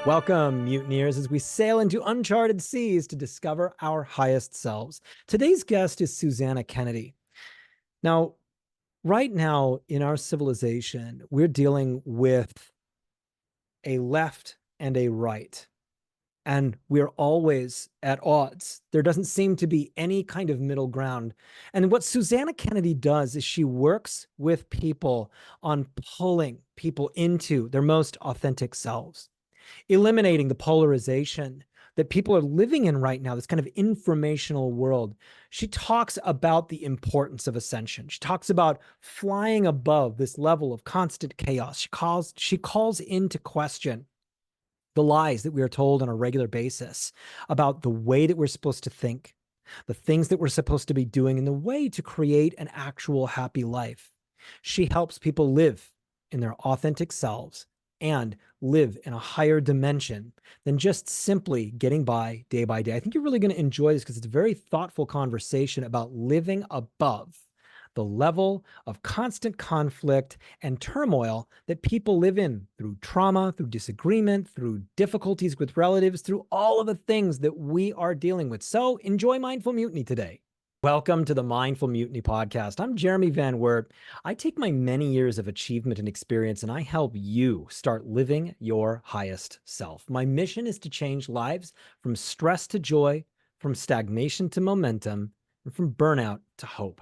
Welcome, mutineers, as we sail into uncharted seas to discover our highest selves. Today's guest is Susanna Kennedy. Now, right now in our civilization, we're dealing with a left and a right, and we're always at odds. There doesn't seem to be any kind of middle ground. And what Susanna Kennedy does is she works with people on pulling people into their most authentic selves, eliminating the polarization that people are living in right now, this kind of informational world. She talks about the importance of ascension. She talks about flying above this level of constant chaos. She calls into question the lies that we are told on a regular basis about the way that we're supposed to think, the things that we're supposed to be doing, and the way to create an actual happy life. She helps people live in their authentic selves and live in a higher dimension than just simply getting by day. I think you're really going to enjoy this because it's a very thoughtful conversation about living above the level of constant conflict and turmoil that people live in through trauma, through disagreement, through difficulties with relatives, through all of the things that we are dealing with. So enjoy Mindful Mutiny today. Welcome to the Mindful Mutiny podcast. I'm Jeremy Van Wert. I take my many years of achievement and experience and I help you start living your highest self. My mission is to change lives from stress to joy, from stagnation to momentum, and from burnout to hope.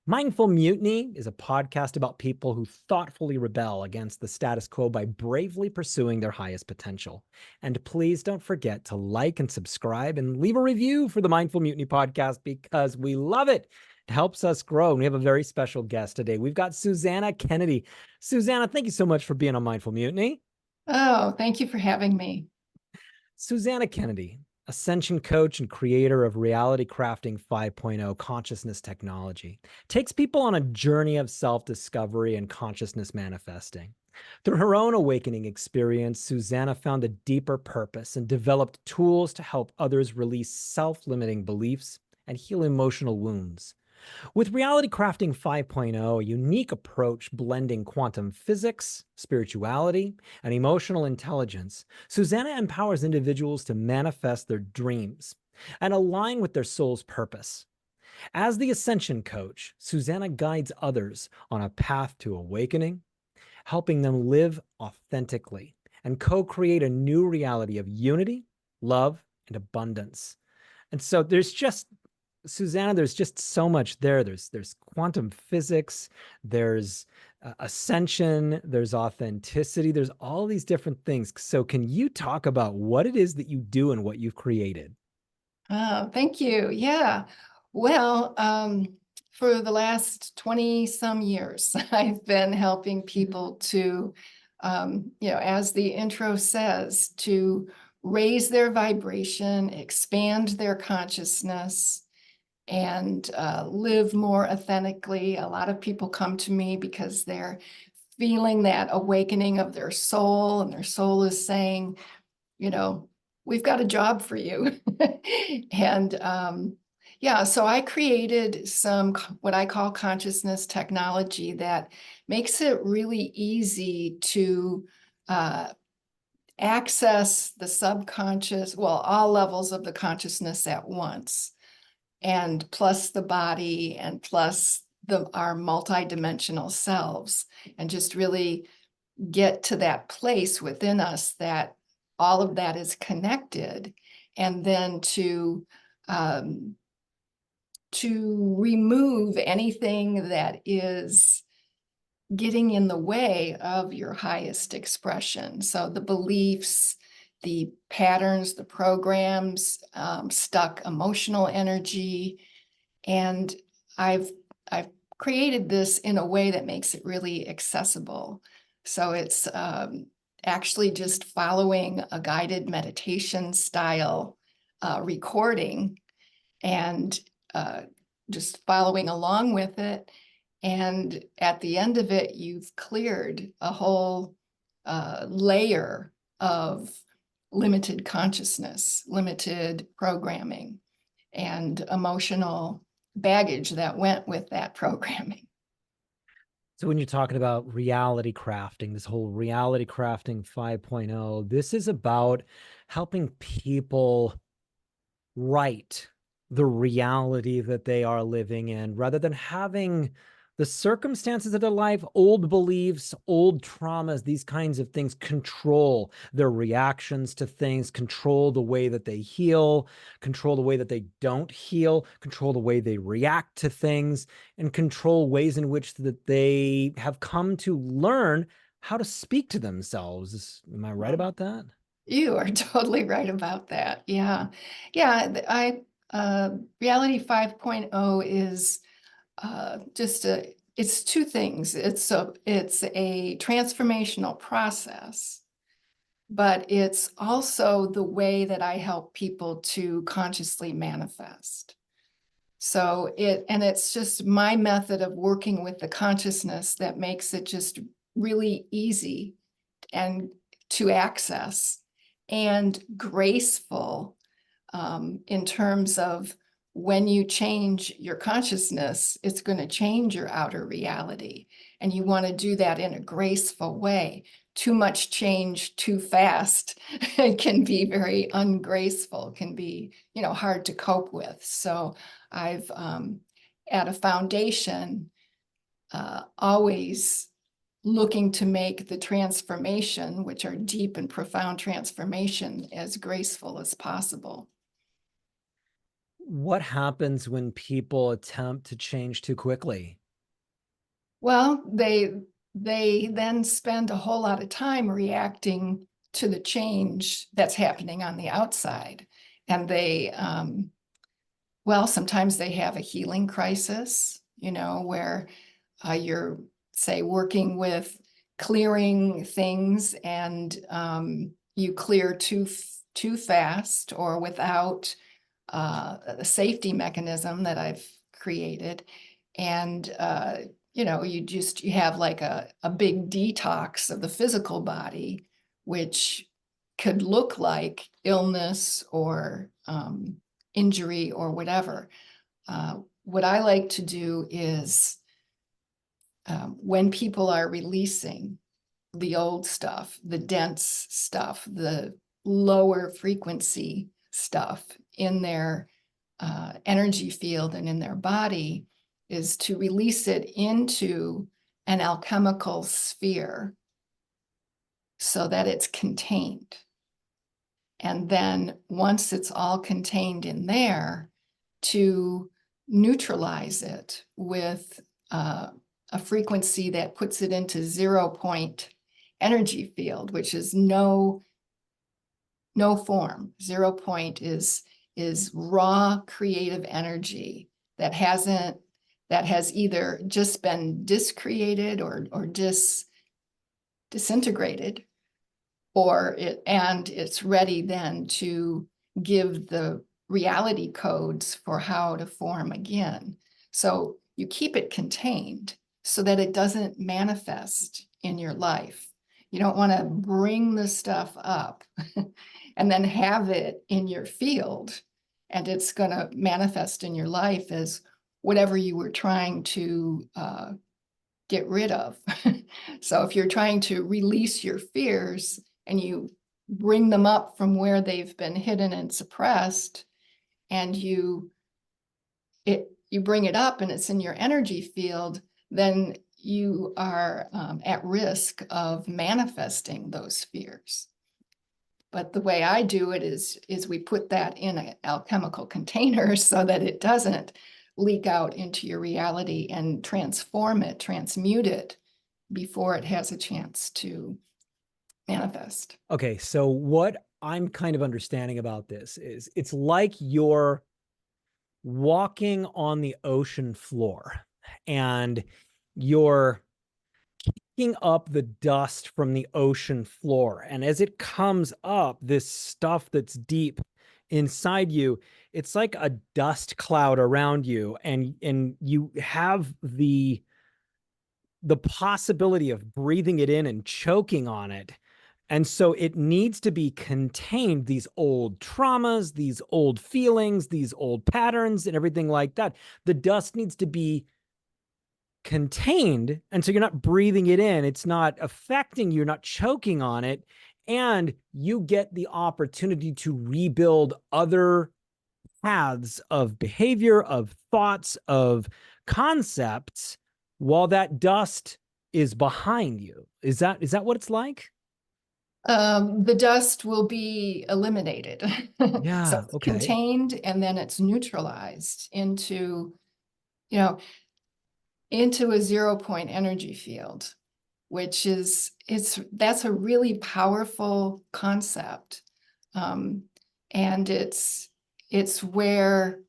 Mindful Mutiny is a podcast about people who thoughtfully rebel against the status quo by bravely pursuing their highest potential. And please don't forget to like and subscribe and leave a review for the Mindful Mutiny podcast because we love it. It helps us grow. And we have a very special guest today. We've got Susanna Kennedy. Susanna, thank you so much for being on Mindful Mutiny. Oh, thank you for having me. Susanna Kennedy, Ascension Coach and creator of Reality Crafting 5.0 consciousness technology, takes people on a journey of self-discovery and consciousness manifesting. Through her own awakening experience, Susanna found a deeper purpose and developed tools to help others release self-limiting beliefs and heal emotional wounds. With Reality Crafting 5.0, a unique approach blending quantum physics, spirituality, and emotional intelligence, Susanna empowers individuals to manifest their dreams and align with their soul's purpose. As the Ascension Coach, Susanna guides others on a path to awakening, helping them live authentically and co-create a new reality of unity, love, and abundance. And so Susanna, there's just so much there. There's quantum physics, there's ascension, there's authenticity, there's all these different things. So can you talk about what it is that you do and what you've created? Thank you. Yeah. Well, for the last 20 some years, I've been helping people to, as the intro says, to raise their vibration, expand their consciousness, and live more authentically. A lot of people come to me because they're feeling that awakening of their soul, and their soul is saying, we've got a job for you. And so I created some what I call consciousness technology that makes it really easy to access the subconscious, well, all levels of the consciousness at once, and plus the body, and plus our multidimensional selves, and just really get to that place within us that all of that is connected, and then to remove anything that is getting in the way of your highest expression. So the beliefs, the patterns, the programs, stuck emotional energy. And I've created this in a way that makes it really accessible. So it's actually just following a guided meditation style recording, and just following along with it. And at the end of it, you've cleared a whole layer of limited consciousness, limited programming, and emotional baggage that went with that programming. So when you're talking about reality crafting, this whole reality crafting 5.0, this is about helping people write the reality that they are living in rather than having the circumstances of their life, old beliefs, old traumas, these kinds of things control their reactions to things, control the way that they heal, control the way that they don't heal, control the way they react to things, and control ways in which that they have come to learn how to speak to themselves. Am I right about that? You are totally right about that. Yeah. Yeah. Reality 5.0 is just it's two things. It's a transformational process, but it's also the way that I help people to consciously manifest. And it's just my method of working with the consciousness that makes it just really easy and to access and graceful, in terms of when you change your consciousness, it's going to change your outer reality. And you want to do that in a graceful way. Too much change too fast can be very ungraceful, can be, hard to cope with. So I've, at a foundation, always looking to make the transformation, which are deep and profound transformation, as graceful as possible. What happens when people attempt to change too quickly? Well, they then spend a whole lot of time reacting to the change that's happening on the outside. And sometimes they have a healing crisis, where you're, say, working with clearing things, and you clear too fast or without a safety mechanism that I've created. And you have like a big detox of the physical body, which could look like illness or injury or whatever. What I like to do is, when people are releasing the old stuff, the dense stuff, the lower frequency stuff in their energy field and in their body, is to release it into an alchemical sphere so that it's contained. And then once it's all contained in there, to neutralize it with a frequency that puts it into 0 point energy field, which is no form. 0 point is raw creative energy that has either just been discreated or disintegrated, and it's ready then to give the reality codes for how to form again. So you keep it contained so that it doesn't manifest in your life. You don't want to bring the stuff up and then have it in your field, and it's going to manifest in your life as whatever you were trying to get rid of. So if you're trying to release your fears and you bring them up from where they've been hidden and suppressed, and you bring it up and it's in your energy field, then you are at risk of manifesting those fears. But the way I do it is we put that in an alchemical container so that it doesn't leak out into your reality, and transmute it before it has a chance to manifest. Okay, so what I'm kind of understanding about this is it's like you're walking on the ocean floor and you're picking up the dust from the ocean floor. And as it comes up, this stuff that's deep inside you, it's like a dust cloud around you, and you have the possibility of breathing it in and choking on it. And so it needs to be contained, these old traumas, these old feelings, these old patterns, and everything like that. The dust needs to be contained. And so you're not breathing it in. It's not affecting you. You're not choking on it. And you get the opportunity to rebuild other paths of behavior, of thoughts, of concepts while that dust is behind you. Is that what it's like? The dust will be eliminated. So Yeah. it's Okay. contained and then it's neutralized into, you know, into a 0 point energy field, which is, that's a really powerful concept. And it's where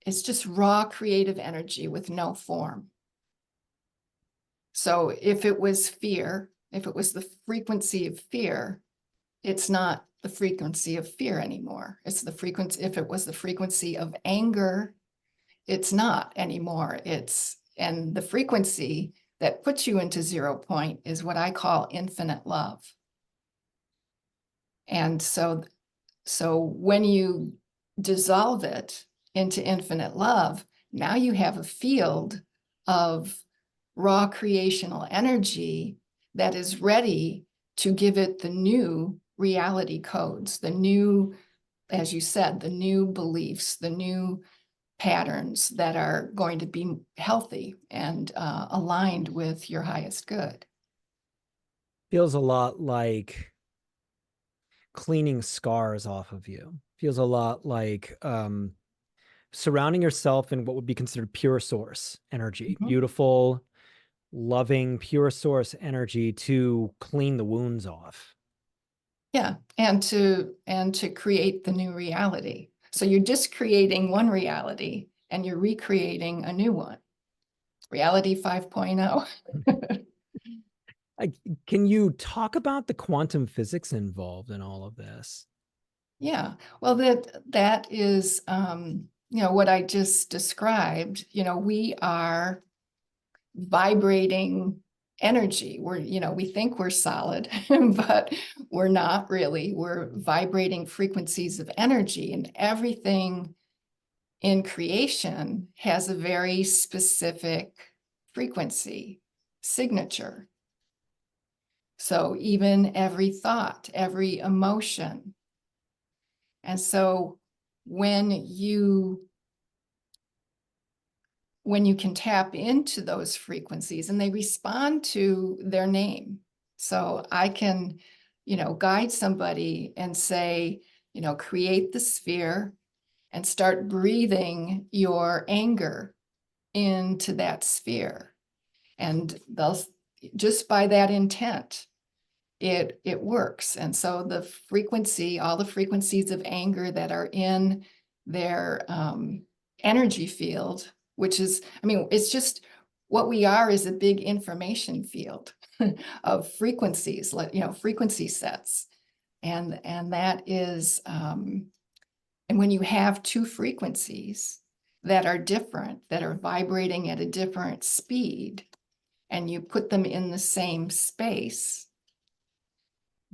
it's just raw creative energy with no form. So if it was fear, if it was the frequency of fear, it's not the frequency of fear anymore. It's the frequency, if it was the frequency of anger, it's not anymore. And the frequency that puts you into 0 point is what I call infinite love. And so when you dissolve it into infinite love, now you have a field of raw creational energy that is ready to give it the new reality codes, the new, as you said, the new beliefs, the new patterns that are going to be healthy and aligned with your highest good. Feels a lot like cleaning scars off of you. Feels a lot like surrounding yourself in what would be considered pure source energy, Mhm. beautiful, loving, pure source energy to clean the wounds off. Yeah, and to create the new reality. So you're just creating one reality and you're recreating a new one. Reality 5.0. Can you talk about the quantum physics involved in all of this? Yeah, well, that is, what I just described. We are vibrating energy. We think we're solid, but we're not really. We're vibrating frequencies of energy, and everything in creation has a very specific frequency signature. So even every thought, every emotion. And so when you can tap into those frequencies and they respond to their name. So I can, guide somebody and say, create the sphere and start breathing your anger into that sphere. And they'll, just by that intent, it works. And so the frequency, all the frequencies of anger that are in their energy field, which is, it's just what we are is a big information field of frequencies, frequency sets. And that is, and when you have two frequencies that are different, that are vibrating at a different speed, and you put them in the same space,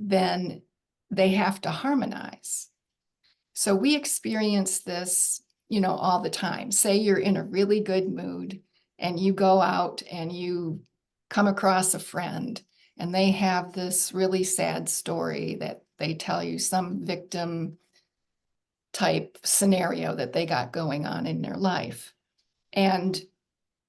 then they have to harmonize. So we experience this, all the time. Say you're in a really good mood and you go out and you come across a friend and they have this really sad story that they tell you, some victim type scenario that they got going on in their life. And,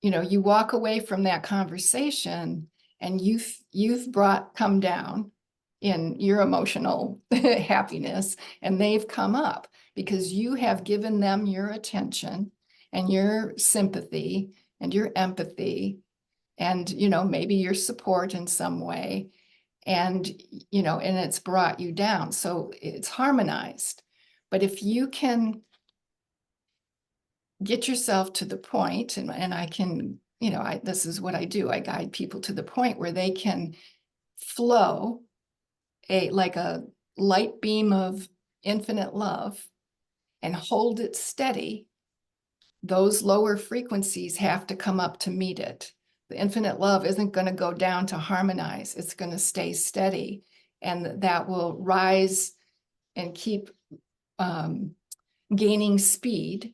you walk away from that conversation and you've come down in your emotional happiness, and they've come up because you have given them your attention and your sympathy and your empathy and, maybe your support in some way. And, and it's brought you down. So it's harmonized. But if you can get yourself to the point, and I can, this is what I do. I guide people to the point where they can flow like a light beam of infinite love and hold it steady. Those lower frequencies have to come up to meet it. The infinite love isn't going to go down to harmonize. It's going to stay steady, and that will rise and keep gaining speed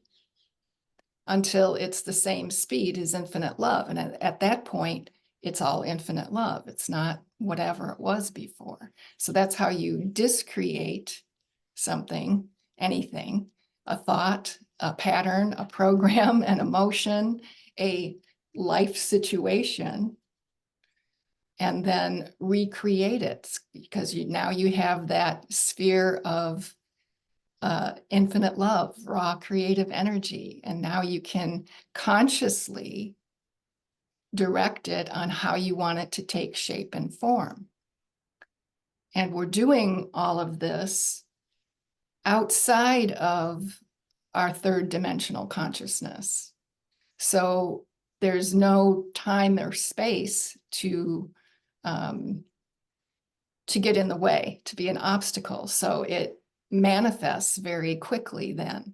until it's the same speed as infinite love. And at that point, it's all infinite love. It's not whatever it was before. So that's how you discreate something, anything, a thought, a pattern, a program, an emotion, a life situation, and then recreate it, because now you have that sphere of infinite love, raw creative energy. And now you can consciously direct it on how you want it to take shape and form. And we're doing all of this outside of our third dimensional consciousness. So there's no time or space to get in the way, to be an obstacle. So it manifests very quickly then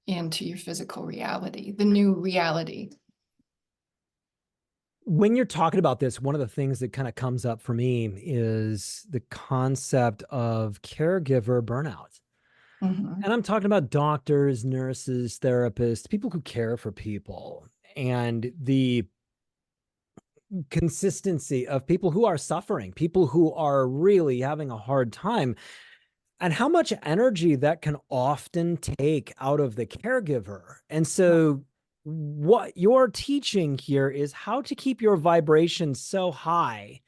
into your physical reality, the new reality. When you're talking about this, one of the things that kind of comes up for me is the concept of caregiver burnout. Mhm. And I'm talking about doctors, nurses, therapists, people who care for people, and the consistency of people who are suffering, people who are really having a hard time, and how much energy that can often take out of the caregiver. And so, what you're teaching here is how to keep your vibration so high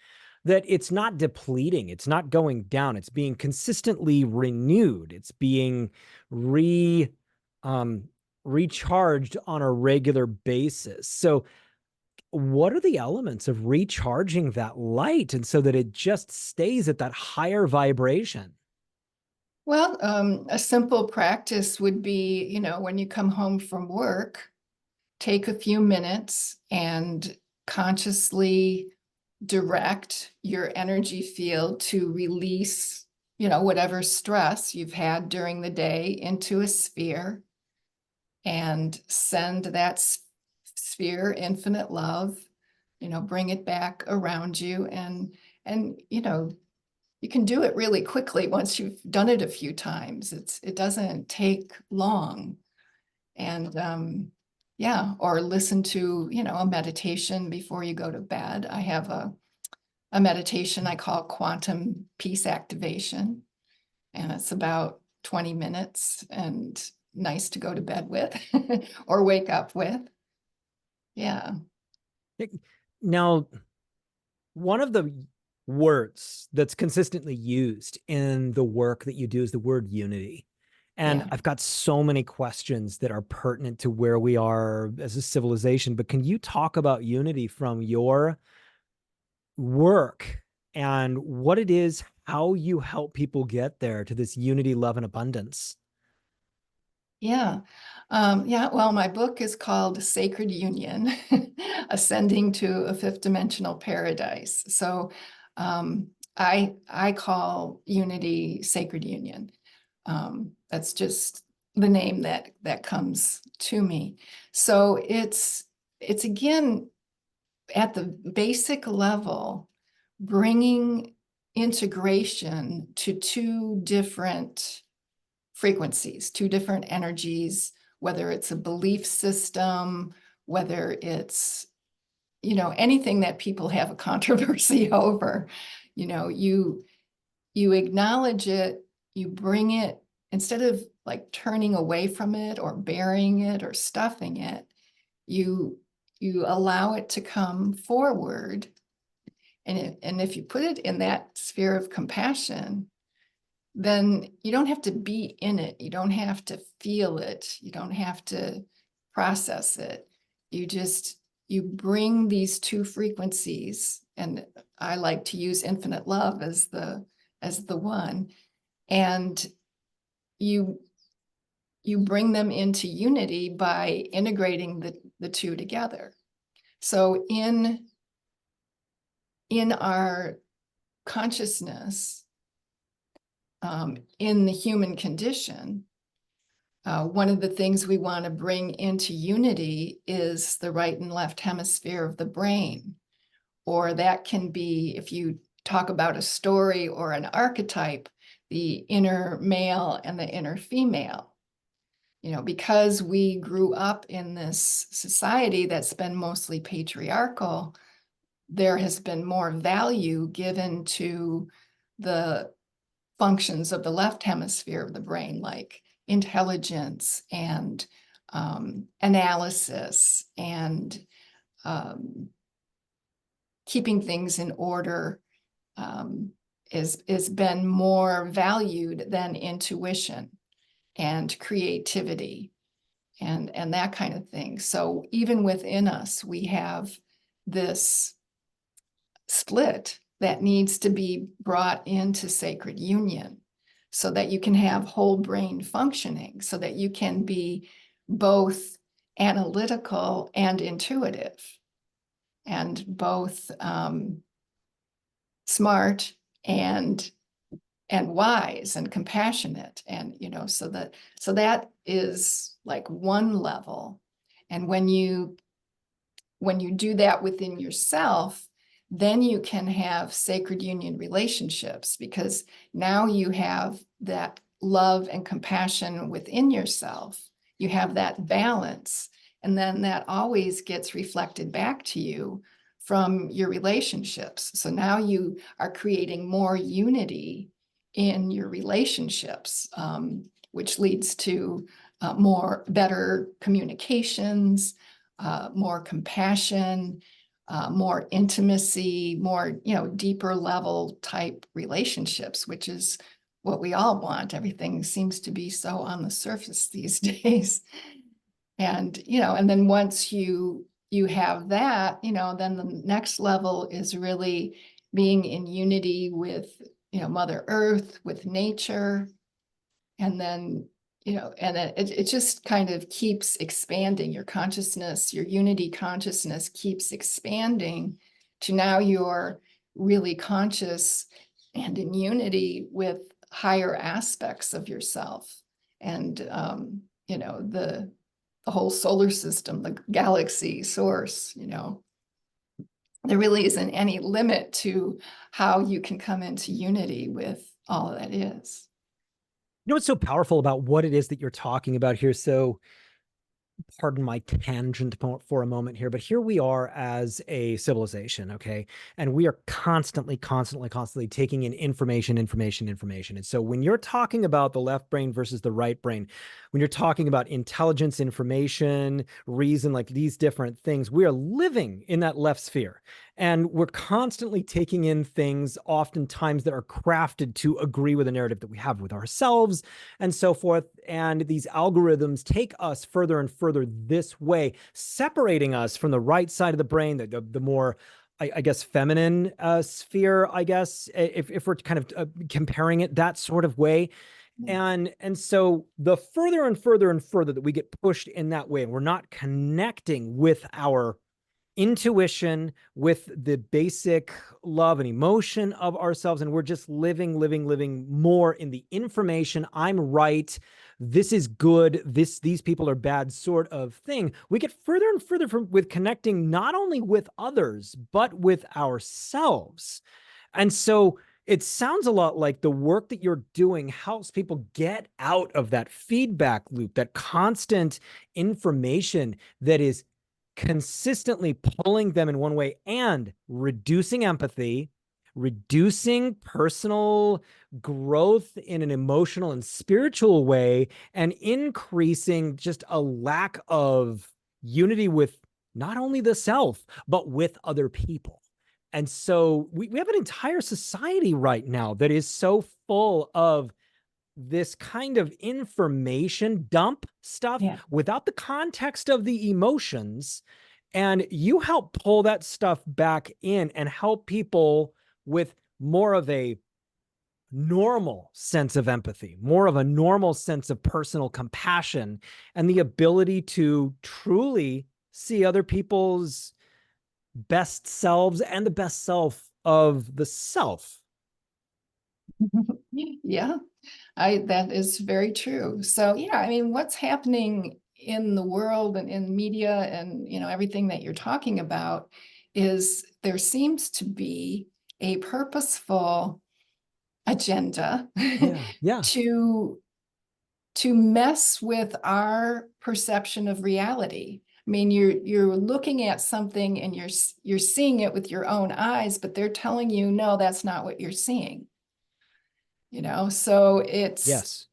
that it's not depleting, it's not going down, it's being consistently renewed, it's being re um recharged on a regular basis. So what are the elements of recharging that light and so that it just stays at that higher vibration? Well, a simple practice would be, when you come home from work, take a few minutes and consciously direct your energy field to release, whatever stress you've had during the day into a sphere, and send that sphere infinite love, bring it back around you. And you can do it really quickly once you've done it a few times. It doesn't take long. And yeah, or listen to, a meditation before you go to bed. I have a meditation I call quantum peace activation, and it's about 20 minutes and nice to go to bed with or wake up with. Yeah. Now, one of the words that's consistently used in the work that you do is the word unity. And Yeah. I've got so many questions that are pertinent to where we are as a civilization, but can you talk about unity from your work and what it is, how you help people get there to this unity, love, and abundance? Yeah. Yeah. Well, my book is called Sacred Union, Ascending to a Fifth Dimensional Paradise. So I call unity Sacred Union. That's just the name that comes to me. So it's again, at the basic level, bringing integration to two different frequencies, two different energies, whether it's a belief system, whether it's, anything that people have a controversy over. You acknowledge it, you bring it, instead of like turning away from it or burying it or stuffing it, you allow it to come forward. And if you put it in that sphere of compassion, then you don't have to be in it. You don't have to feel it. You don't have to process it. You bring these two frequencies, and I like to use infinite love as the one, and you bring them into unity by integrating the two together. So in our consciousness, in the human condition, one of the things we want to bring into unity is the right and left hemisphere of the brain. Or that can be, if you talk about a story or an archetype, the inner male and the inner female. because we grew up in this society that's been mostly patriarchal, there has been more value given to the functions of the left hemisphere of the brain, like intelligence and analysis and keeping things in order, is been more valued than intuition and creativity and that kind of thing. So even within us, we have this split that needs to be brought into sacred union so that you can have whole brain functioning, so that you can be both analytical and intuitive, and both smart and wise and compassionate, and so that is like one level. And when you do that within yourself, then you can have sacred union relationships, because now you have that love and compassion within yourself. You have that balance, and then that always gets reflected back to you from your relationships. So now you are creating more unity in your relationships, which leads to better communications, more compassion, more intimacy, more, deeper level type relationships, which is what we all want. Everything seems to be so on the surface these days. And, and then once you have that, then the next level is really being in unity with, Mother Earth, with nature. And then, and it just kind of keeps expanding. Your consciousness, your unity consciousness keeps expanding to now you're really conscious and in unity with higher aspects of yourself. And, the whole solar system, the galaxy source, there really isn't any limit to how you can come into unity with all that is. You know what's so powerful about what it is that you're talking about here? So, pardon my tangent for a moment here, but here we are as a civilization, okay? And we are constantly taking in information. And so when you're talking about the left brain versus the right brain, when you're talking about intelligence, information, reason, like these different things, we are living in that left sphere. And we're constantly taking in things, oftentimes that are crafted to agree with a narrative that we have with ourselves and so forth. And these algorithms take us further and further this way, separating us from the right side of the brain, the more, I guess, feminine sphere, I guess, if we're kind of comparing it that sort of way. And so the further and further and further that we get pushed in that way, and we're not connecting with our intuition, with the basic love and emotion of ourselves, and we're just living more in the information, I'm right, this is good, these people are bad sort of thing. We get further and further with connecting not only with others, but with ourselves. And so it sounds a lot like the work that you're doing helps people get out of that feedback loop, that constant information that is consistently pulling them in one way and reducing empathy, reducing personal growth in an emotional and spiritual way, and increasing just a lack of unity with not only the self, but with other people. And so we have an entire society right now that is so full of this kind of information dump stuff without the context of the emotions. And you help pull that stuff back in and help people with more of a normal sense of empathy, more of a normal sense of personal compassion, and the ability to truly see other people's best selves and the best self of the self. Yeah, that is very true. So, I mean, what's happening in the world and in media and, everything that you're talking about is there seems to be a purposeful agenda Yeah. to to mess with our perception of reality. I mean, you're looking at something and you're seeing it with your own eyes, but they're telling you, no, that's not what you're seeing. So it's Yes.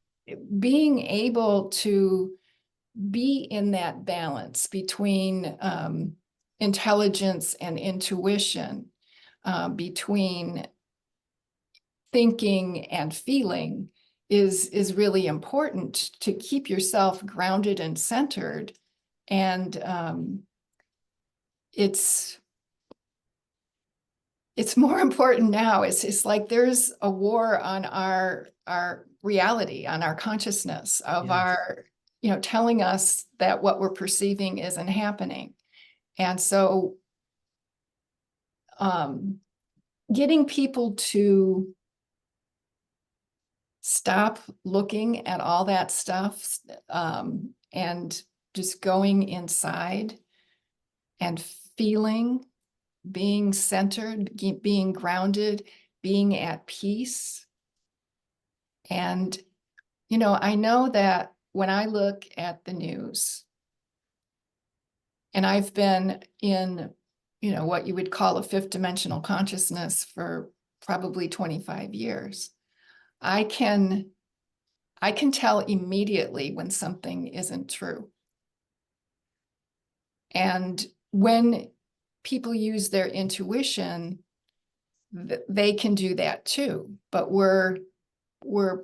being able to be in that balance between intelligence and intuition, between thinking and feeling is really important to keep yourself grounded and centered. And it's more important now. It's like there's a war on our reality, on our consciousness of our, telling us that what we're perceiving isn't happening. And so getting people to stop looking at all that stuff, and just going inside and feeling, being centered, being grounded, being at peace. And, I know that when I look at the news, and I've been in, what you would call a fifth dimensional consciousness for probably 25 years, I can tell immediately when something isn't true. And when people use their intuition, they can do that too. But we're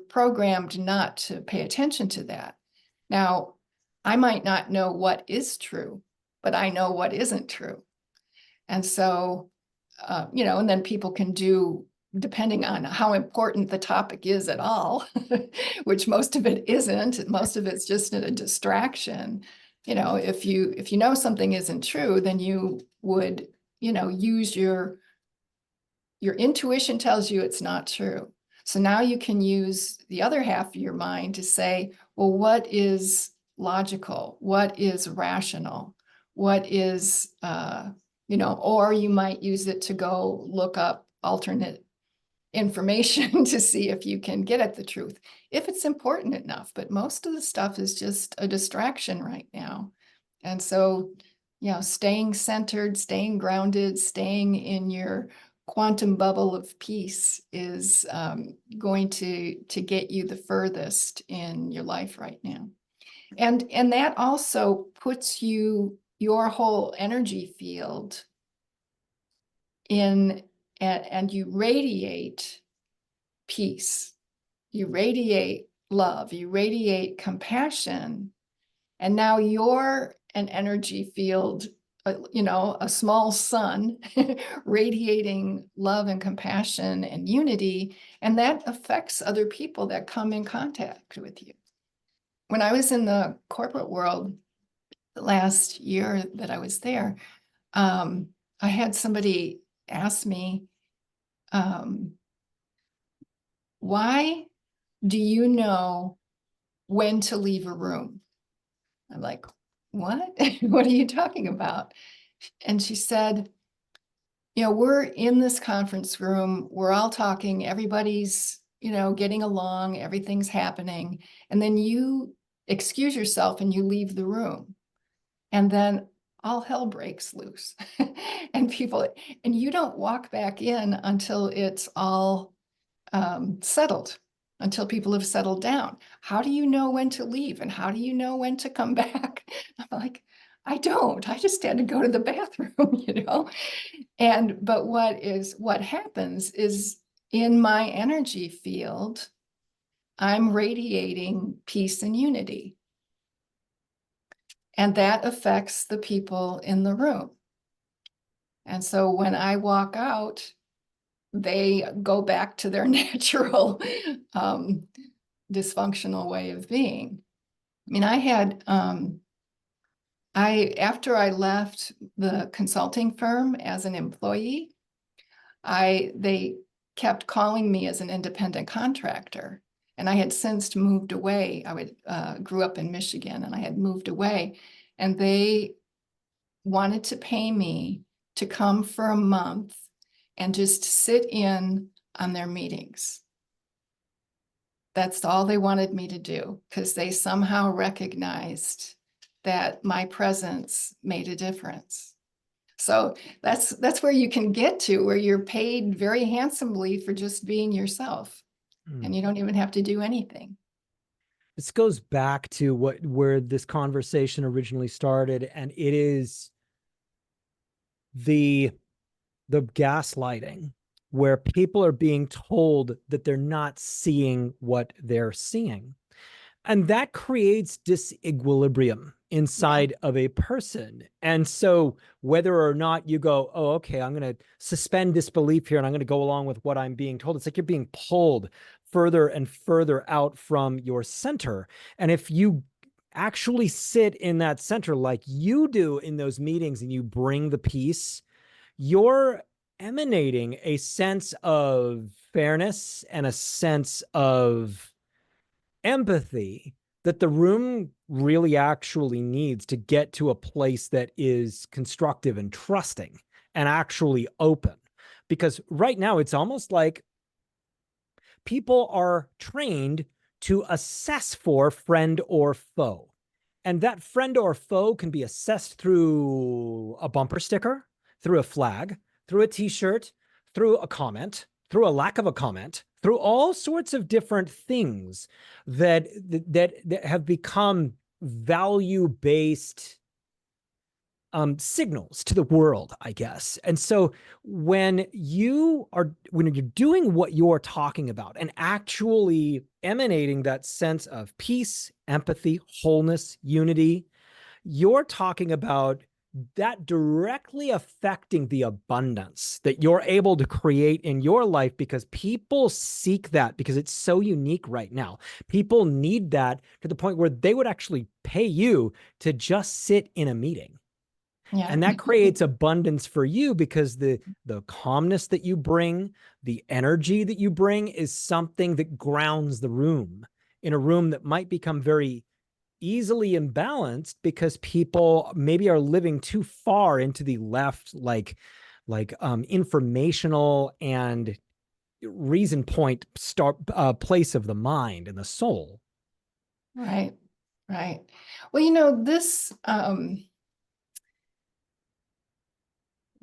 programmed not to pay attention to that. Now, I might not know what is true, but I know what isn't true. And so, and then people can do, depending on how important the topic is at all, which most of it isn't, most of it's just a distraction. If you know something isn't true, then you would, use your intuition tells you it's not true. So now you can use the other half of your mind to say, well, what is logical? What is rational? What is, or you might use it to go look up alternate information to see if you can get at the truth, if it's important enough. But most of the stuff is just a distraction right now. And so, staying centered, staying grounded, staying in your quantum bubble of peace is going to get you the furthest in your life right now. And that also puts your whole energy field in, and you radiate peace, you radiate love, you radiate compassion. And now you're an energy field, a small sun radiating love and compassion and unity. And that affects other people that come in contact with you. When I was in the corporate world, the last year that I was there, I had somebody ask me, why do you know when to leave a room? I'm like, what? What are you talking about? And she said, we're in this conference room, we're all talking, everybody's, getting along, everything's happening. And then you excuse yourself and you leave the room. And then all hell breaks loose. And you don't walk back in until it's all settled, until people have settled down. How do you know when to leave? And how do you know when to come back? I'm like, I don't. I just had to go to the bathroom, But what happens is, in my energy field, I'm radiating peace and unity. And that affects the people in the room. And so when I walk out, they go back to their natural dysfunctional way of being. I mean, after I left the consulting firm as an employee, they kept calling me as an independent contractor. And I had since moved away. I grew up in Michigan, and I had moved away. And they wanted to pay me to come for a month and just sit in on their meetings. That's all they wanted me to do, because they somehow recognized that my presence made a difference. So that's where you can get to, where you're paid very handsomely for just being yourself, and you don't even have to do anything. This goes back to where this conversation originally started, and it is the gaslighting, where people are being told that they're not seeing what they're seeing. And that creates disequilibrium inside of a person. And so whether or not you go, oh, okay, I'm going to suspend disbelief here and I'm going to go along with what I'm being told, it's like you're being pulled further and further out from your center. And if you actually sit in that center like you do in those meetings and you bring the peace, you're emanating a sense of fairness and a sense of empathy that the room really actually needs to get to a place that is constructive and trusting and actually open. Because right now it's almost like people are trained to assess for friend or foe. And that friend or foe can be assessed through a bumper sticker, through a flag, through a t-shirt, through a comment, through a lack of a comment, through all sorts of different things that have become value-based signals to the world, I guess. And so when you're doing what you're talking about and actually emanating that sense of peace, empathy, wholeness, unity, you're talking about that directly affecting the abundance that you're able to create in your life, because people seek that, because it's so unique right now. People need that to the point where they would actually pay you to just sit in a meeting. Yeah. And that creates abundance for you, because the calmness that you bring, the energy that you bring, is something that grounds the room, in a room that might become very easily imbalanced because people maybe are living too far into the left, like informational and reason point place of the mind and the soul. Right. Right. Well, this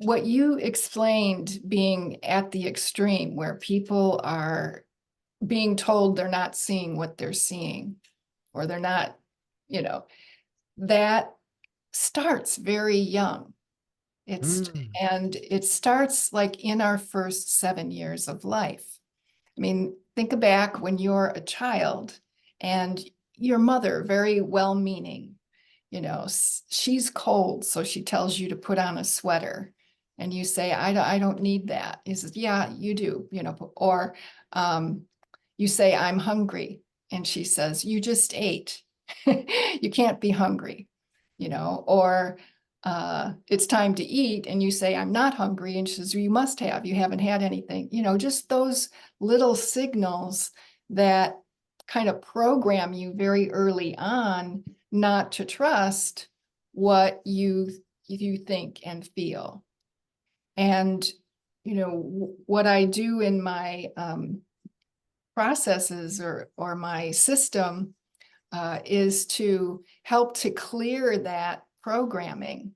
what you explained, being at the extreme where people are being told they're not seeing what they're seeing, or they're not, that starts very young. And it starts like in our first 7 years of life. I mean, think back when you're a child and your mother, very well-meaning, she's cold, so she tells you to put on a sweater. And you say, I don't need that. He says, yeah, you do, or you say, I'm hungry. And she says, you just ate. You can't be hungry, or it's time to eat. And you say, I'm not hungry. And she says, you must have, you haven't had anything, just those little signals that kind of program you very early on not to trust what you think and feel. And, what I do in my processes or my system is to help to clear that programming,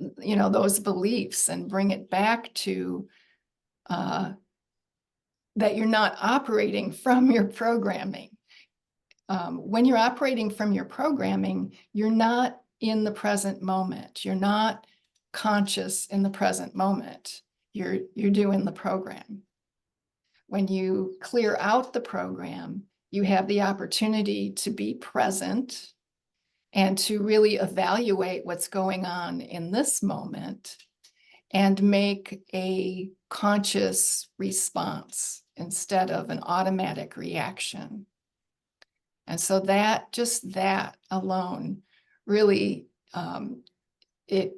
those beliefs, and bring it back to that you're not operating from your programming. When you're operating from your programming, you're not in the present moment. You're not conscious in the present moment. You're doing the program. When you clear out the program, you have the opportunity to be present and to really evaluate what's going on in this moment and make a conscious response instead of an automatic reaction. And so just that alone really, it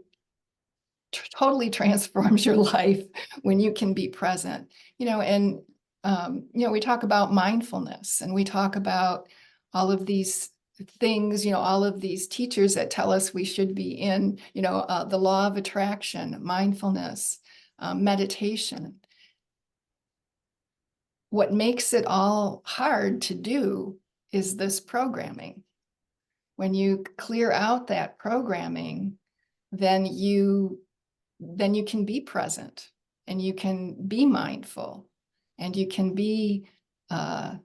totally transforms your life when you can be present, and, we talk about mindfulness, and we talk about all of these things, all of these teachers that tell us we should be in, the law of attraction, mindfulness, meditation. what makes it all hard to do is this programming. When you clear out that programming, then you can be present, and you can be mindful, and you can be and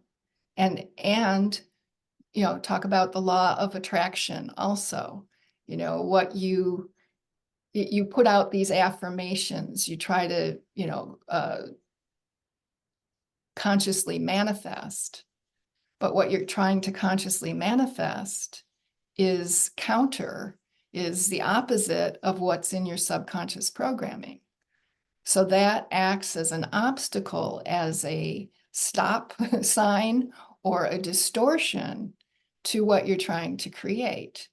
talk about the law of attraction also. What you put out these affirmations, you try to consciously manifest, but what you're trying to consciously manifest is the opposite of what's in your subconscious programming. So that acts as an obstacle, as a stop sign or a distortion to what you're trying to create.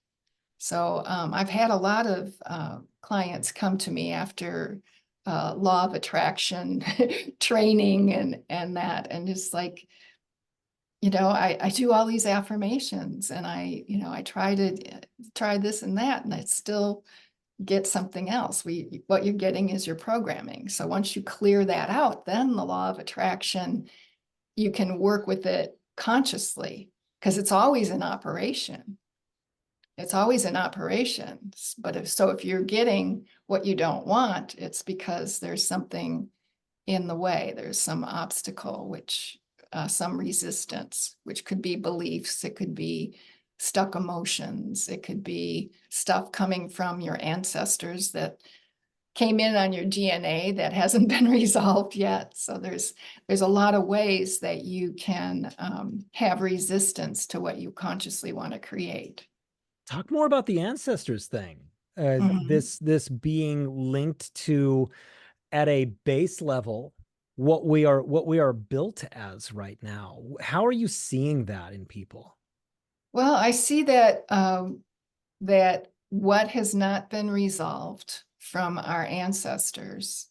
So I've had a lot of clients come to me after law of attraction training and that, and just like, I do all these affirmations, and I try this and that, and I still get something else. What you're getting is your programming. So once you clear that out, then the law of attraction, you can work with it consciously, because it's always in operation. It's always in operation. But if you're getting what you don't want, it's because there's something in the way. There's some obstacle, which some resistance, which could be beliefs, it could be stuck emotions, it could be stuff coming from your ancestors that came in on your DNA that hasn't been resolved yet. So there's a lot of ways that you can have resistance to what you consciously want to create. Talk more about the ancestors thing. This being linked to, at a base level, what we are built as right now. How are you seeing that in people? Well, I see that that what has not been resolved from our ancestors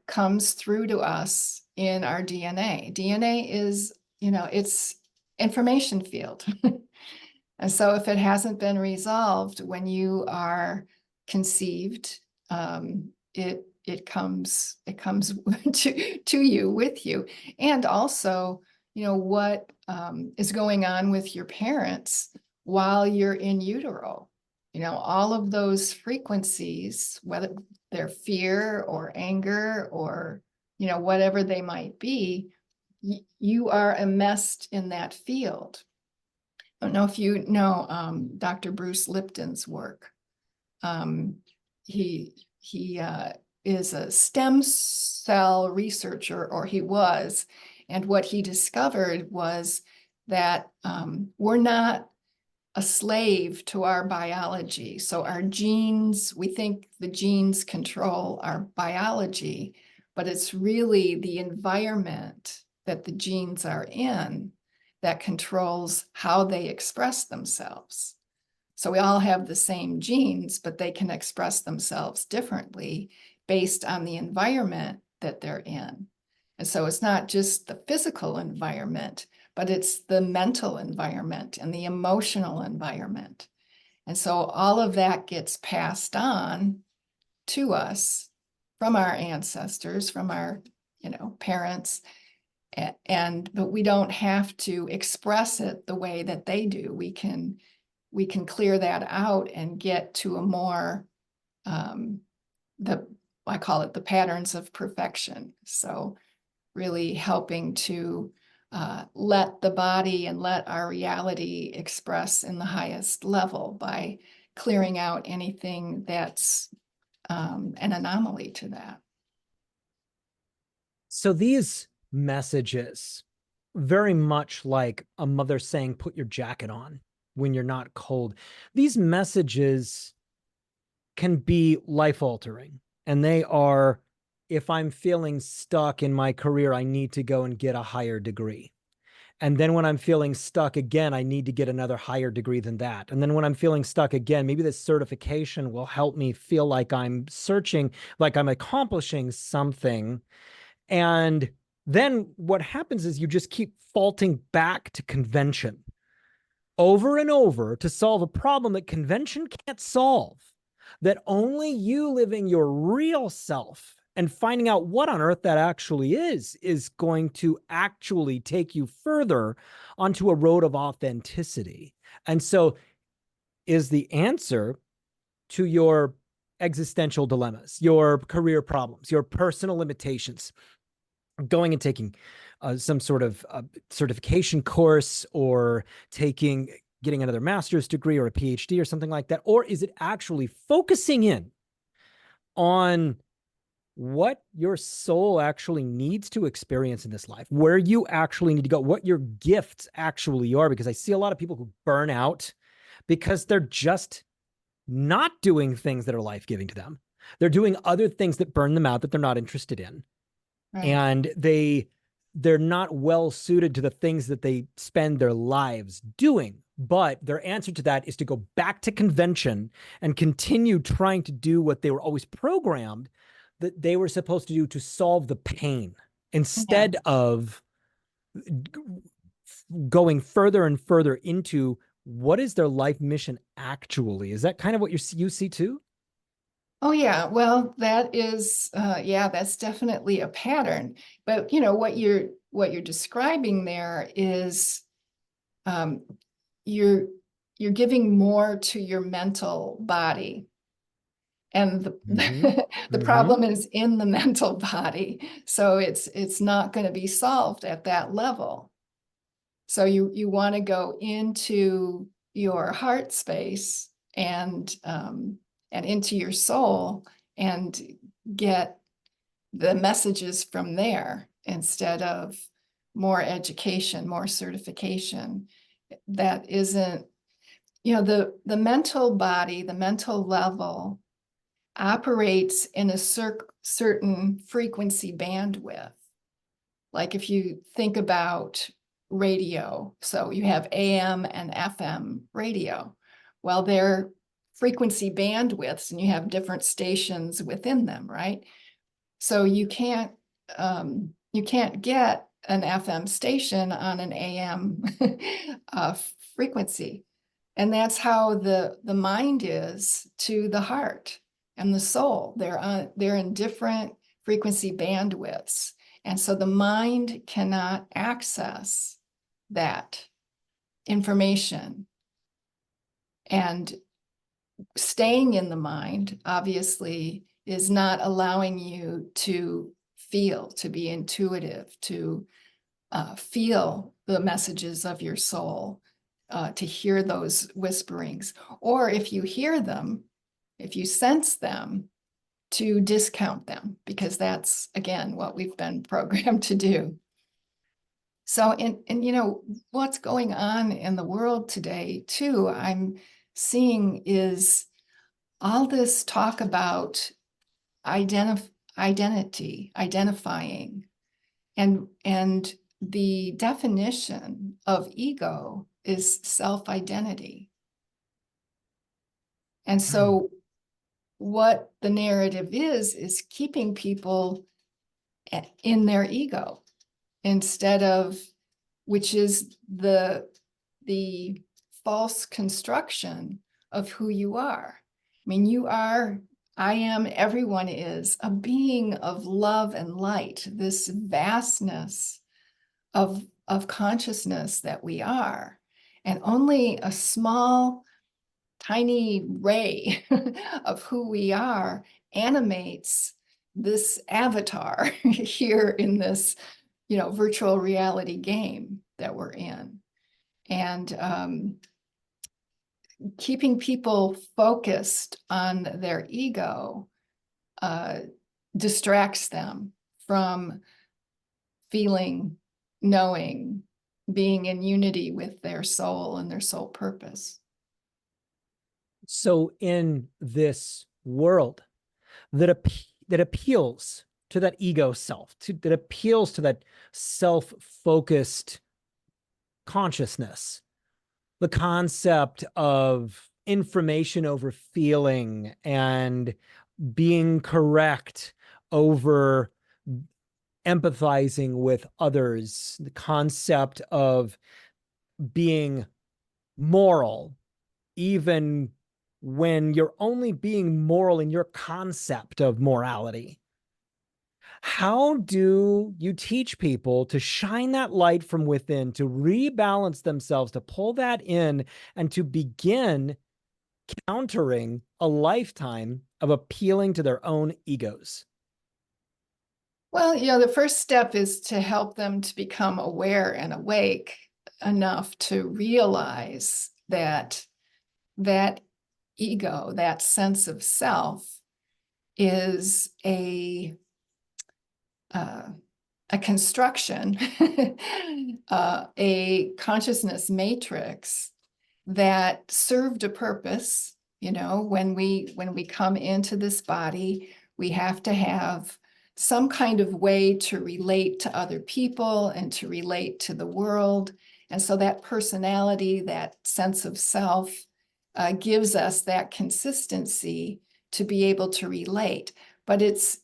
comes through to us in our DNA. DNA is, it's information field. And so if it hasn't been resolved when you are conceived, it comes to you, with you. And also, what is going on with your parents while you're in utero. All of those frequencies, whether they're fear or anger or, whatever they might be, you are immersed in that field. I don't know if you know Dr. Bruce Lipton's work. He is a stem cell researcher, or he was, and what he discovered was that we're not a slave to our biology. So our genes, we think the genes control our biology, but it's really the environment that the genes are in that controls how they express themselves. So we all have the same genes, but they can express themselves differently based on the environment that they're in. And so it's not just the physical environment, but it's the mental environment and the emotional environment. And so all of that gets passed on to us from our ancestors, from our, parents. But we don't have to express it the way that they do. We can clear that out and get to a more, I call it the patterns of perfection. So really helping to let the body and let our reality express in the highest level by clearing out anything that's an anomaly to that. So these messages, very much like a mother saying, put your jacket on when you're not cold, these messages can be life altering. And they are, if I'm feeling stuck in my career, I need to go and get a higher degree. And then when I'm feeling stuck again, I need to get another higher degree than that. And then when I'm feeling stuck again, maybe this certification will help me feel like I'm searching, like I'm accomplishing something. And then what happens is you just keep faulting back to convention over and over to solve a problem that convention can't solve, that only you living your real self And finding out what on earth that actually is going to actually take you further onto a road of authenticity. And so is the answer to your existential dilemmas, your career problems, your personal limitations, going and taking some sort of certification course, or getting another master's degree or a PhD or something like that? Or is it actually focusing in on what your soul actually needs to experience in this life, where you actually need to go, what your gifts actually are? Because I see a lot of people who burn out because they're just not doing things that are life-giving to them. They're doing other things that burn them out, that they're not interested in. Right. And they're not well suited to the things that they spend their lives doing. But their answer to that is to go back to convention and continue trying to do what they were always programmed that they were supposed to do to solve the pain, Yeah. instead of going further and further into what is their life mission actually. Is that kind of what you see too? Oh yeah, well, that is, yeah, that's definitely a pattern. But what you're describing there is, um, you're you're giving more to your mental body, and the Mm-hmm. the Mm-hmm. problem is in the mental body. So it's not going to be solved at that level. So you want to go into your heart space and into your soul and get the messages from there instead of more education, more certification. That isn't, the mental body, the mental level operates in a certain frequency bandwidth. Like if you think about radio, so you have AM and FM radio. Well, they're frequency bandwidths, and you have different stations within them, right? So you can't get an FM station on an AM frequency. And that's how the mind is to the heart and the soul. They're in different frequency bandwidths. And so the mind cannot access that information. And staying in the mind, obviously, is not allowing you to feel, to be intuitive, to feel the messages of your soul, to hear those whisperings. Or if you hear them, if you sense them, to discount them, because that's, again, what we've been programmed to do. So, and what's going on in the world today, too, I'm seeing is all this talk about identity, identifying, and the definition of ego is self-identity. And so what the narrative is keeping people in their ego, instead of, which is the false construction of who you are. I mean, I am, everyone is a being of love and light, this vastness of consciousness that we are. And only a small, tiny ray of who we are animates this avatar here in this, virtual reality game that we're in. And keeping people focused on their ego distracts them from feeling, knowing, being in unity with their soul and their soul purpose. So in this world that appeals to that ego self, that appeals to that self-focused consciousness, the concept of information over feeling and being correct over empathizing with others, the concept of being moral, even when you're only being moral in your concept of morality. How do you teach people to shine that light from within, to rebalance themselves, to pull that in, and to begin countering a lifetime of appealing to their own egos? Well, the first step is to help them to become aware and awake enough to realize that that ego, that sense of self, is a construction, a consciousness matrix that served a purpose. When we come into this body, we have to have some kind of way to relate to other people and to relate to the world. And so that personality, that sense of self, gives us that consistency to be able to relate. But it's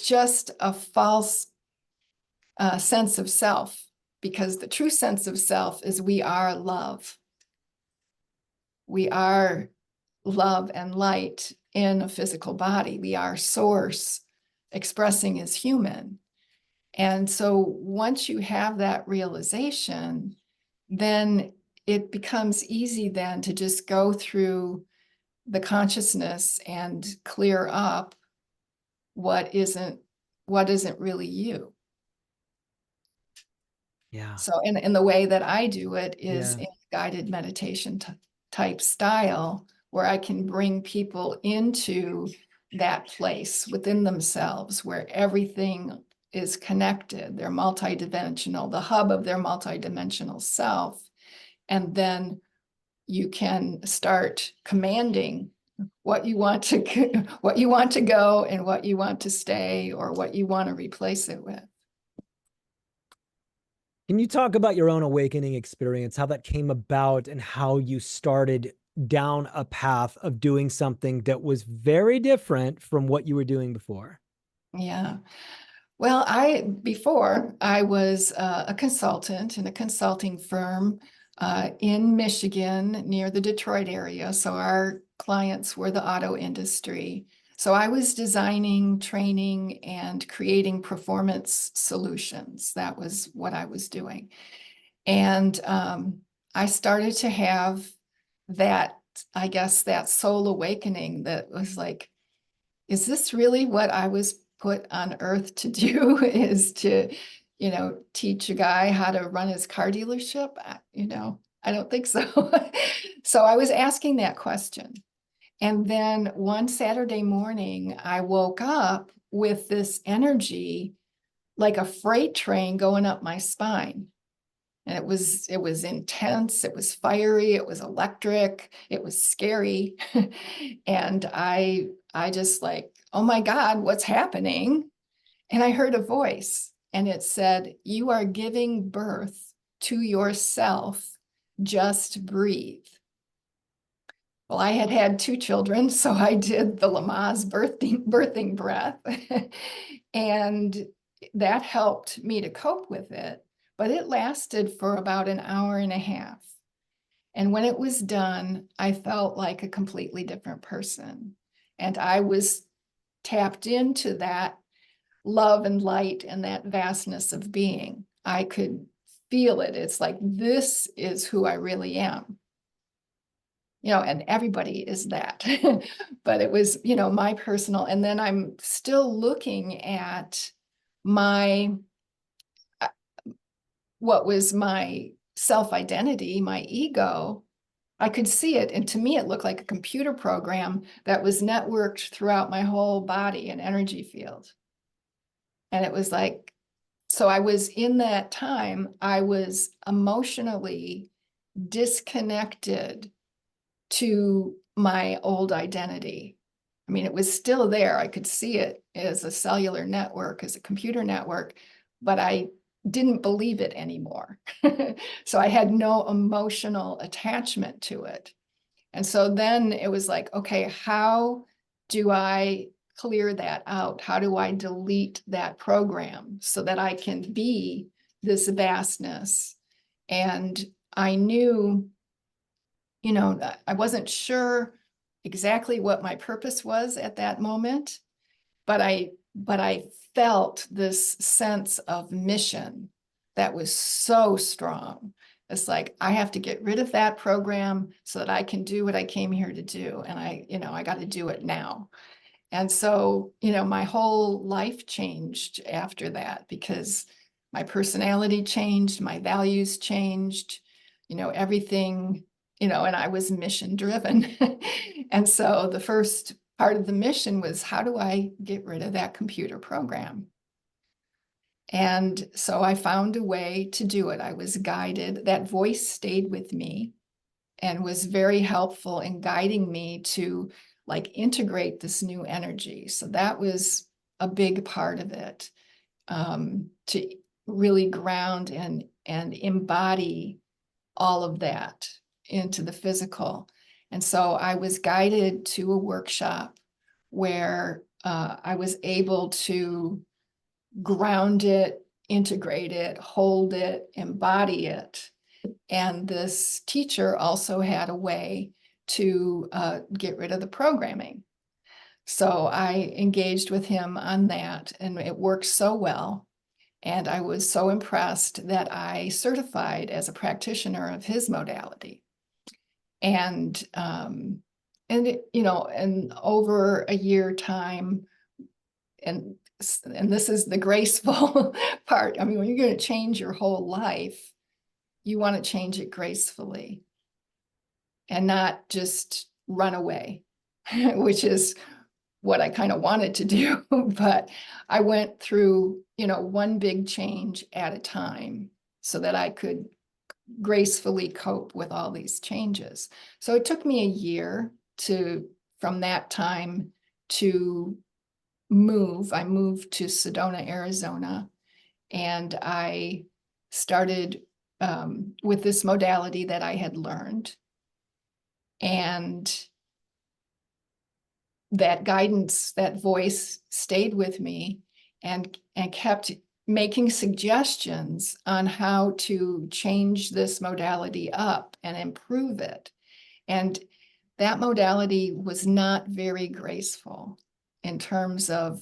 just a false sense of self, because the true sense of self is we are love. We are love and light in a physical body. We are source expressing as human. And so once you have that realization, then it becomes easy then to just go through the consciousness and clear up what isn't really you. Yeah. So in the way that I do it is Yeah. in a guided meditation type style, where I can bring people into that place within themselves where everything is connected. They're multidimensional, the hub of their multidimensional self. And then you can start commanding what you want to what you want to go and what you want to stay, or what you want to replace it with. Can you talk about your own awakening experience, how that came about, and how you started down a path of doing something that was very different from what you were doing before? Yeah. Well, before I was a consultant in a consulting firm in Michigan near the Detroit area. So our clients were the auto industry. So I was designing, training, and creating performance solutions. That was what I was doing. And I started to have that, I guess, that soul awakening that was like, is this really what I was put on earth to do? Is to, teach a guy how to run his car dealership? I don't think so. So I was asking that question. And then one Saturday morning, I woke up with this energy like a freight train going up my spine. And it was intense, it was fiery, it was electric, it was scary. And I just like, oh my God, what's happening? And I heard a voice, and it said, you are giving birth to yourself. Just breathe. Well, I had had 2 children, so I did the Lamaze birthing breath. And that helped me to cope with it. But it lasted for about an hour and a half. And when it was done, I felt like a completely different person. And I was tapped into that love and light and that vastness of being. I could feel it. It's like, this is who I really am. And everybody is that. But it was, my personal. And then I'm still looking at what was my self-identity, my ego. I could see it. And to me, it looked like a computer program that was networked throughout my whole body and energy field. And it was like, so I was in that time, I was emotionally disconnected to my old identity. I mean, it was still there. I could see it as a cellular network, as a computer network, but I didn't believe it anymore. So I had no emotional attachment to it. And so then it was like, okay, how do I clear that out? How do I delete that program so that I can be this vastness? And I knew, I wasn't sure exactly what my purpose was at that moment. but I felt this sense of mission that was so strong. It's like, I have to get rid of that program so that I can do what I came here to do. And I got to do it now. And so, my whole life changed after that, because my personality changed, my values changed, everything, and I was mission driven. And so the first part of the mission was, how do I get rid of that computer program? And so I found a way to do it. I was guided. That voice stayed with me and was very helpful in guiding me to integrate this new energy. So that was a big part of it, to really ground and embody all of that into the physical. And so I was guided to a workshop where I was able to ground it, integrate it, hold it, embody it. And this teacher also had a way to get rid of the programming. So I engaged with him on that, and it worked so well. And I was so impressed that I certified as a practitioner of his modality. And and over a year time, and this is the graceful part. I mean, when you're going to change your whole life, you want to change it gracefully and not just run away, which is what I kind of wanted to do. But I went through, one big change at a time so that I could gracefully cope with all these changes. So it took me a year from that time to move. I moved to Sedona, Arizona, and I started with this modality that I had learned. And that guidance, that voice stayed with me and kept making suggestions on how to change this modality up and improve it. And that modality was not very graceful in terms of,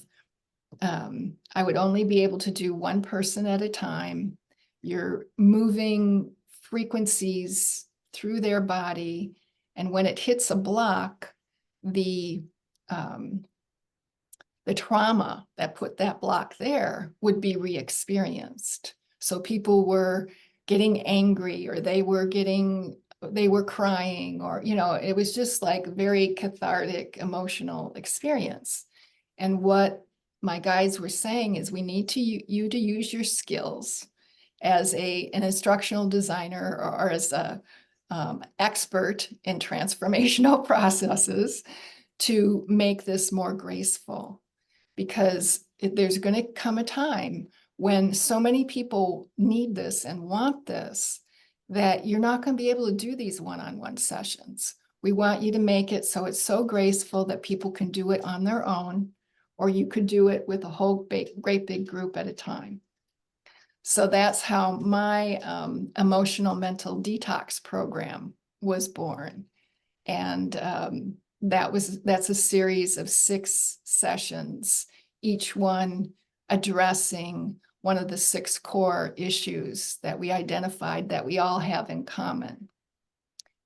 I would only be able to do one person at a time. You're moving frequencies through their body. And when it hits a block, the trauma that put that block there would be re-experienced. So people were getting angry, or they were crying, or, it was just like very cathartic, emotional experience. And what my guides were saying is, we need you to use your skills as an instructional designer, or as a expert in transformational processes, to make this more graceful. Because there's going to come a time when so many people need this and want this, that you're not going to be able to do these one-on-one sessions. We want you to make it so it's so graceful that people can do it on their own, or you could do it with a whole great big group at a time. So that's how my emotional mental detox program was born. And that's a series of 6 sessions, each one addressing one of the 6 core issues that we identified that we all have in common.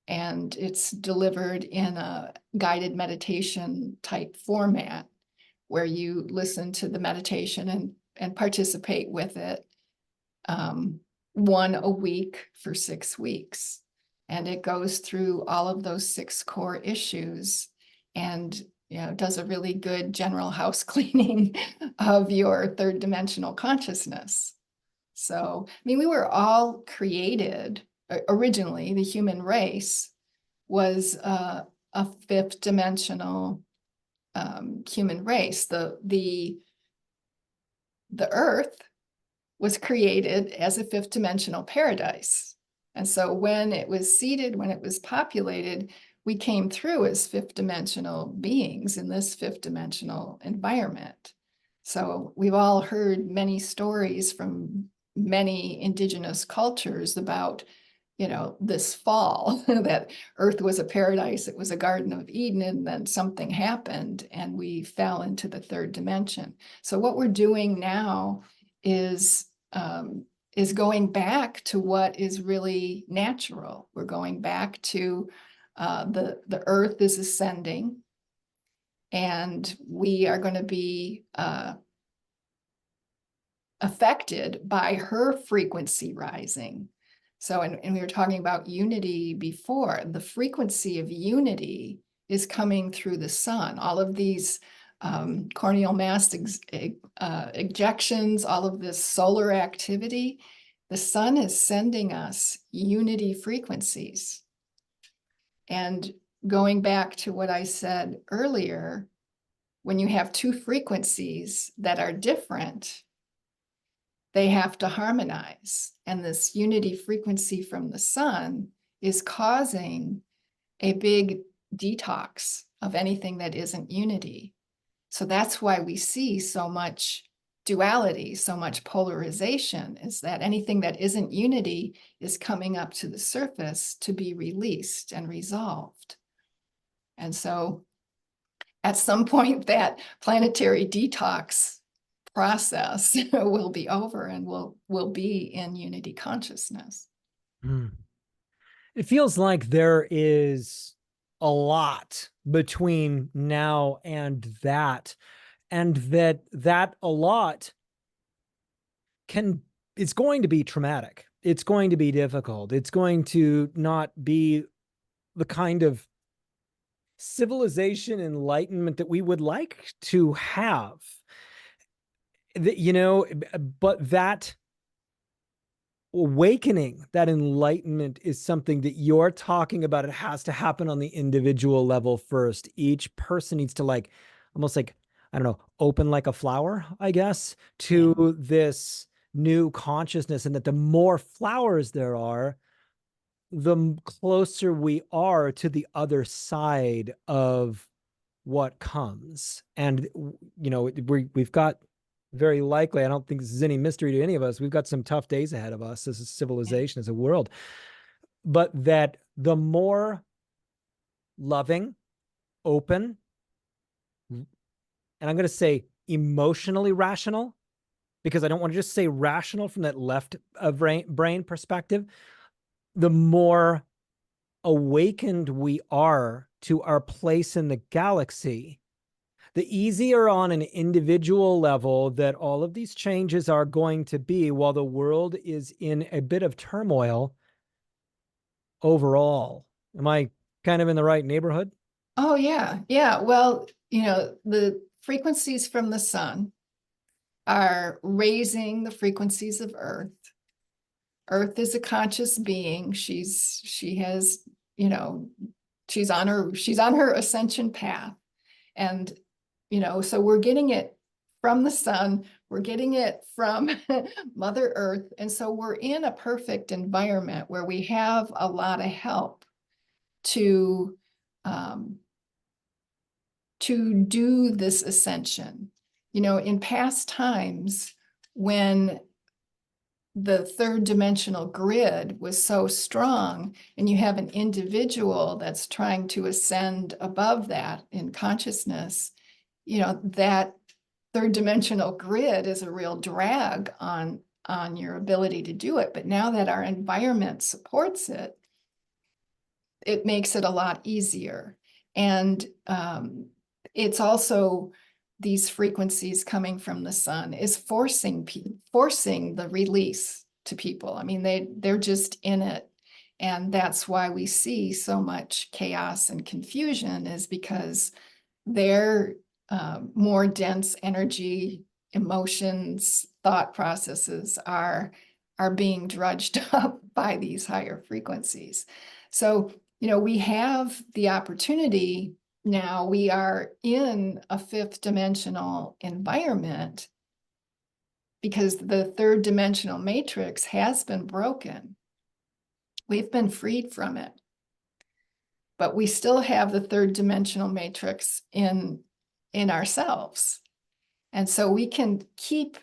And it's delivered in a guided meditation type format, where you listen to the meditation and participate with it, one a week for 6 weeks. And it goes through all of those 6 core issues, and does a really good general house cleaning of your 3rd dimensional consciousness. So, I mean, we were all created originally. The human race was a 5th dimensional human race. The Earth was created as a 5th dimensional paradise. And so when it was seeded, when it was populated, we came through as 5th dimensional beings in this 5th dimensional environment. So we've all heard many stories from many indigenous cultures about, this fall, that Earth was a paradise, it was a Garden of Eden, and then something happened and we fell into the third dimension. So what we're doing now is going back to what is really natural. We're going back to the Earth is ascending, and we are going to be affected by her frequency rising. So, and we were talking about unity before. The frequency of unity is coming through the sun. All of these corneal mass ejections, all of this solar activity, the sun is sending us unity frequencies. And going back to what I said earlier, when you have two frequencies that are different, they have to harmonize. And this unity frequency from the sun is causing a big detox of anything that isn't unity. So that's why we see so much duality, so much polarization, is that anything that isn't unity is coming up to the surface to be released and resolved. And so at some point, that planetary detox process will be over, and we'll be in unity consciousness. It feels like there is a lot between now and that a lot it's going to be traumatic. It's going to be difficult. It's going to not be the kind of civilization enlightenment that we would like to have. But that awakening, that enlightenment is something that you're talking about. It has to happen on the individual level first. Each person needs to almost I don't know, open like a flower, I guess, to this new consciousness. And that the more flowers there are, the closer we are to the other side of what comes. And, we've got, very likely, I don't think this is any mystery to any of us, we've got some tough days ahead of us as a civilization, as a world. But that the more loving, open, and I'm going to say emotionally rational, because I don't want to just say rational from that left brain perspective, the more awakened we are to our place in the galaxy, the easier on an individual level that all of these changes are going to be, while the world is in a bit of turmoil overall. Am I kind of in the right neighborhood? Oh, yeah. Yeah. Well, the frequencies from the sun are raising the frequencies of Earth. Earth is a conscious being. She has, she's on her ascension path. And, so we're getting it from the sun, we're getting it from Mother Earth. And so we're in a perfect environment where we have a lot of help to do this ascension. In past times, when the third dimensional grid was so strong, and you have an individual that's trying to ascend above that in consciousness, that third dimensional grid is a real drag on your ability to do it. But now that our environment supports it, it makes it a lot easier. And it's also these frequencies coming from the sun is forcing the release to people. I mean, they're just in it. And that's why we see so much chaos and confusion, is because their more dense energy, emotions, thought processes are being drudged up by these higher frequencies. So, we have the opportunity now. We are in a fifth dimensional environment because the third dimensional matrix has been broken. We've been freed from it, but we still have the third dimensional matrix in ourselves. And so we can keep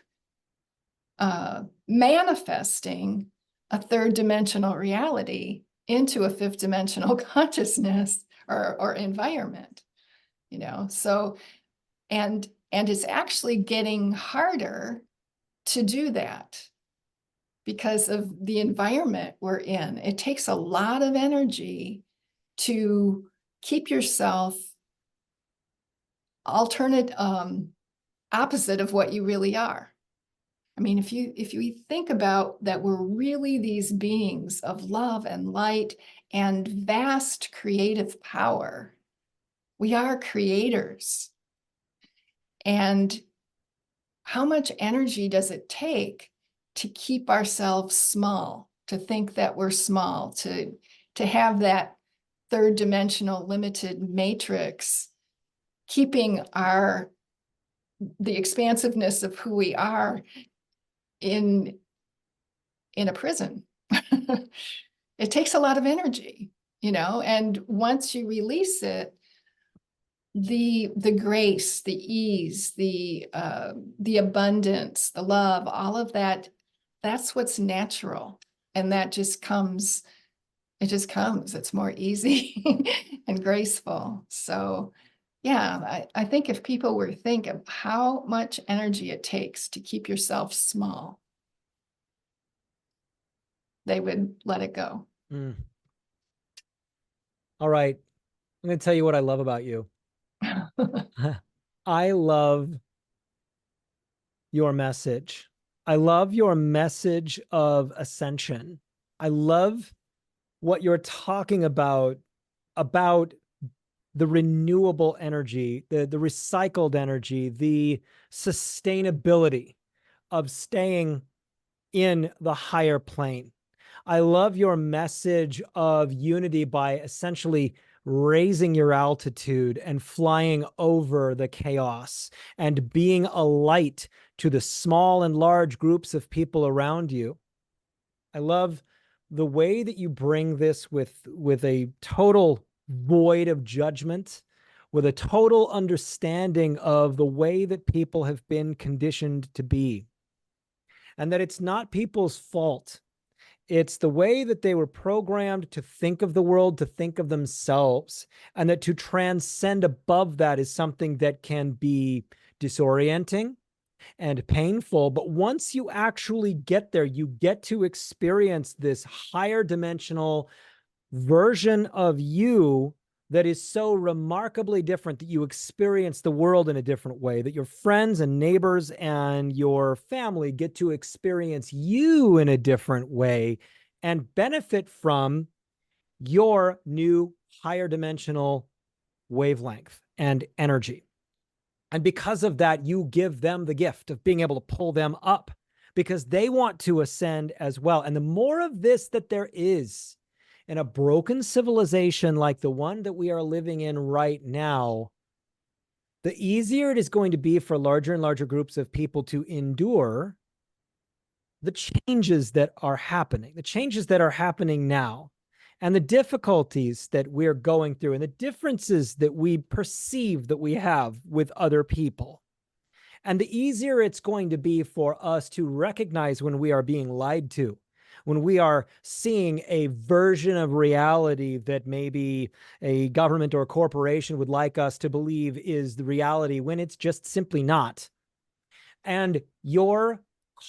manifesting a third dimensional reality into a fifth dimensional consciousness or environment, you know? So, and it's actually getting harder to do that because of the environment we're in. It takes a lot of energy to keep yourself opposite of what you really are. I mean, if you think about that, we're really these beings of love and light and vast creative power. We are creators. And how much energy does it take to keep ourselves small, to think that we're small, to have that third dimensional limited matrix, keeping the expansiveness of who we are in a prison. It takes a lot of energy, you know, and once you release it, the grace, the ease, the abundance, the love, all of that, that's what's natural. And that just comes, it's more easy and graceful. So yeah, I think if people were to think of how much energy it takes to keep yourself small, they would let it go. Mm. All right. I'm going to tell you what I love about you. I love your message. I love your message of ascension. I love what you're talking about the renewable energy, the recycled energy, the sustainability of staying in the higher plane. I love your message of unity by essentially raising your altitude and flying over the chaos and being a light to the small and large groups of people around you. I love the way that you bring this with a total void of judgment, with a total understanding of the way that people have been conditioned to be, and that it's not people's fault. It's the way that they were programmed to think of the world, to think of themselves, and that to transcend above that is something that can be disorienting and painful. But once you actually get there, you get to experience this higher dimensional version of you that is so remarkably different that you experience the world in a different way, that your friends and neighbors and your family get to experience you in a different way and benefit from your new higher dimensional wavelength and energy. And because of that, you give them the gift of being able to pull them up because they want to ascend as well. And the more of this that there is in a broken civilization like the one that we are living in right now, the easier it is going to be for larger and larger groups of people to endure the changes that are happening now, and the difficulties that we're going through, and the differences that we perceive that we have with other people. And the easier it's going to be for us to recognize when we are being lied to, when we are seeing a version of reality that maybe a government or a corporation would like us to believe is the reality when it's just simply not. And your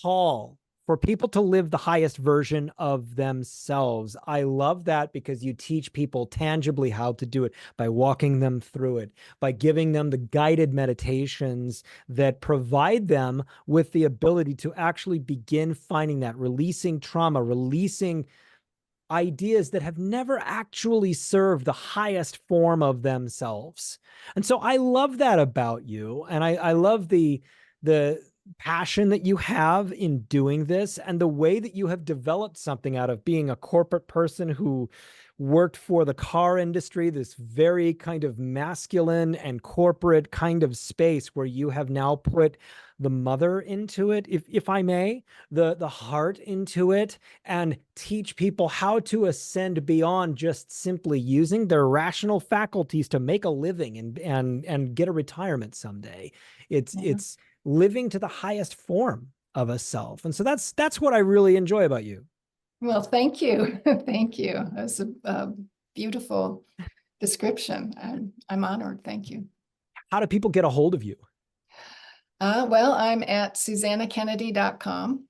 call for people to live the highest version of themselves. I love that because you teach people tangibly how to do it by walking them through it, by giving them the guided meditations that provide them with the ability to actually begin finding that, releasing trauma, releasing ideas that have never actually served the highest form of themselves. And so I love that about you. And I love the passion that you have in doing this and the way that you have developed something out of being a corporate person who worked for the car industry, this very kind of masculine and corporate kind of space where you have now put the mother into it, if I may, the heart into it, and teach people how to ascend beyond just simply using their rational faculties to make a living and get a retirement someday. It's living to the highest form of a self. And so that's what I really enjoy about you. Well, thank you. Thank you. That's a beautiful description. I'm honored. Thank you. How do people get a hold of you? Well, I'm at susannakennedy.com.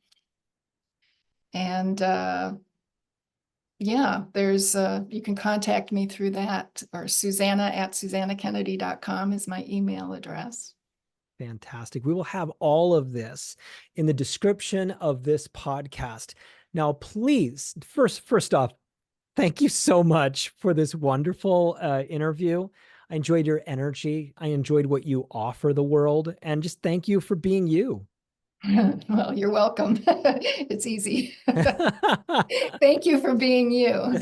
And yeah, there's you can contact me through that, or Susanna at susannakennedy.com is my email address. Fantastic. We will have all of this in the description of this podcast. Now, please, first off, thank you so much for this wonderful interview. I enjoyed your energy. I enjoyed what you offer the world. And just thank you for being you. Well, you're welcome. It's easy. Thank you for being you.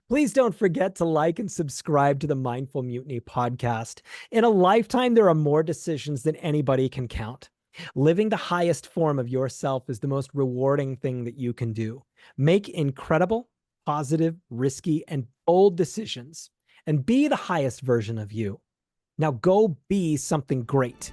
Please don't forget to like and subscribe to the Mindful Mutiny podcast. In a lifetime, there are more decisions than anybody can count. Living the highest form of yourself is the most rewarding thing that you can do. Make incredible, positive, risky, and bold decisions and be the highest version of you. Now go be something great.